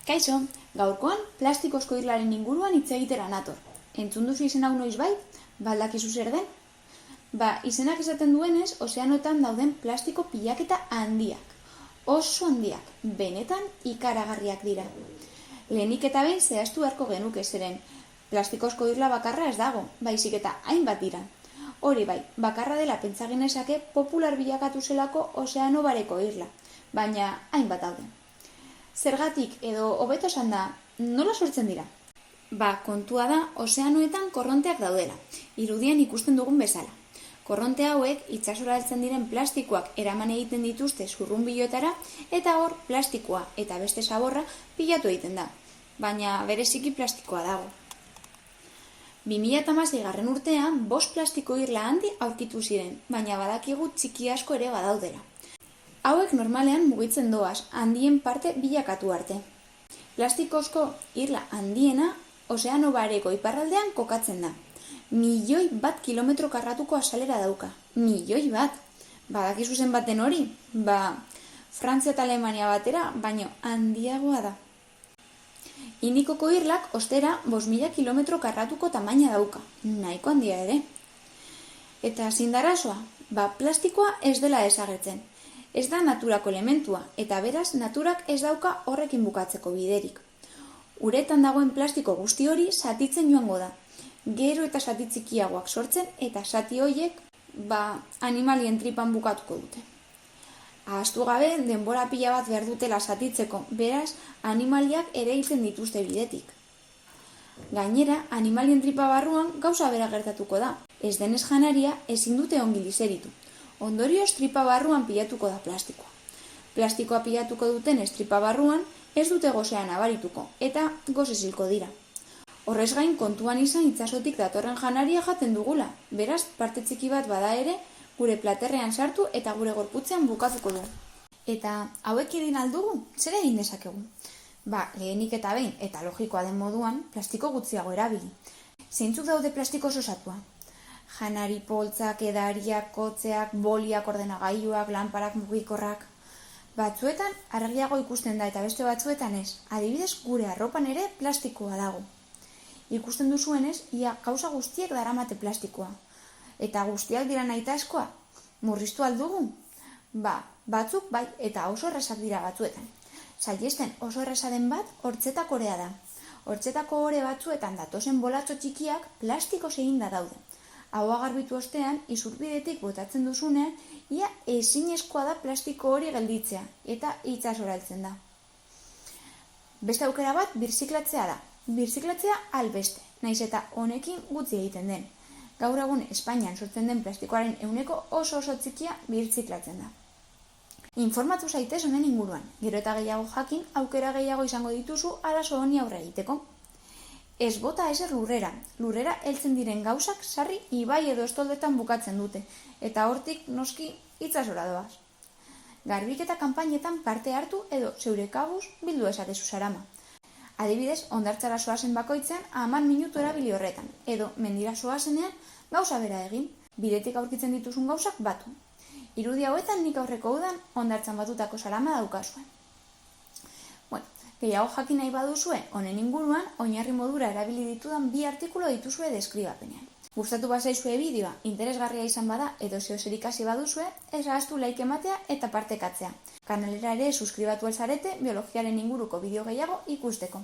Kaixo, gaurkoan plastikozko irlaren inguruan hitz egitera nator. Entzun duzu izen hau noizbait? Baldakizu zer den? Izenak esaten duenez, ozeanoetan dauden plastiko pilaketa handiak. Oso handiak, benetan ikaragarriak dira. Lehenik eta behin zehaztu beharko genuke zeren. Plastikozko irla bakarra ez dago, baizik eta hainbat dira. Hori bai, bakarra dela pentsa genezake popular bilakatu zelako ozeano bareko irla, baina hainbat daude. Zergatik edo hobeto esanda, nola sortzen dira? Kontua da ozeanoetan korronteak daudela, irudian ikusten dugun bezala. Korronte hauek itsasora heltzen diren plastikoak eraman egiten dituzte zurrunbiloetara eta hor plastikoa eta beste zaborra pilatu egiten da, baina bereziki plastikoa dago. 2016 urtean 5 plastiko irla handi aurkitu ziren, baina badakigu txiki asko ere badaudela. Hauek normalean mugitzen doaz, handien parte bilakatu arte. Plastikozko irla handiena ozeano bareko iparraldean kokatzen da. 1.000.000 kilometro karratuko azalera dauka. 1.000.000. Badakizu zenbaten hori? Frantzia eta Alemania batera, baino handiagoa da. Indikoko irlak ostera 5.000 kilometro karratuko tamaina dauka. Nahiko handia ere. Eta zindarazoa? Plastikoa ez dela desagertzen. Ez da naturako elementua, eta beraz naturak ez dauka horrekin bukatzeko biderik. Uretan dagoen plastiko guzti hori zatitzen joango da. Gero eta zati txikiagoak sortzen eta zati horiek animalien tripan bukatuko dute. Ahaztu gabe denbora pila bat behar dutela zatitzeko, beraz animaliak ere hiltzen dituzte bidetik. Gainera, animalien tripa barruan gauza bera gertatuko da. Ez denez janaria ezin dute ongi liseritu. Ondorioz tripa barruan pilatuko da plastikoa. Plastikoa pilatuko duten tripa barruan ez dute gozea nabarituko eta gozez hilko dira. Horrez gain kontuan izan itsasotik datorren janaria jaten dugula, beraz parte txiki bat bada ere gure platerrean sartu eta gure gorputzean bukatuko du. Eta hauek egin aldugu, zer egin dezakegu? Lehenik eta behin eta logikoa den moduan plastiko gutxiago erabili. Zeintzuk daude plastikoz osatua? Janari poltsak, edariak, kotzeak, boliak, ordenagailuak, lanparak, mugikorrak. Batzuetan argiago ikusten da eta beste batzuetan ez. Adibidez, gure arropan ere plastikoa dago. Ikusten duzuenez, ia gauza guztiek daramate plastikoa. Eta guztiak dira nahitaezkoa? Murriztu aldugu? Batzuk bai, eta oso errazak dira batzuetan. Saihesten oso erraza den bat, hortzetako orea da. Hortzetako ore batzuetan datozen bolatxo txikiak plastikoz eginda daude. Ahoa garbitu ostean, isurbidetik botatzen duzunean, ia ezinezkoa da plastiko hori gelditzea, eta itsasora heltzen da. Beste aukera bat, birziklatzea da. Birziklatzea albeste, naiz eta honekin gutxi egiten den. Gaur egun Espainian sortzen den plastikoaren ehuneko oso txikia birziklatzen da. Informatu zaitez honen inguruan, gero eta gehiago jakin, aukera gehiago izango dituzu arazo honi aurre egiteko. Ez bota ezer lurrera. Lurrera heltzen diren gauzak sarri ibai edo estoldetan bukatzen dute, eta hortik noski itsasora doaz. Garbiketa kanpainetan parte hartu edo zeure kabuz bildu ezakezu zarama. Adibidez, hondartzara zoazen bakoitzean 10 minutu erabili horretan, edo mendira zoazenean gauza bera egin, bidetik aurkitzen dituzun gauzak batu. Irudi hauetan nik aurreko udan hondartzan batutako zarama daukazue. Gehiago jakin nahi baduzue, honen inguruan, oinarri modura erabili ditudan 2 artikulu dituzue deskribapenean. Gustatu bazaizue bideoa, interesgarria izan bada edo zeozer ikasi baduzue, ez ahaztu like ematea eta partekatzea. Kanalera ere suskribatu alzarete biologiaren inguruko bideo gehiago ikusteko.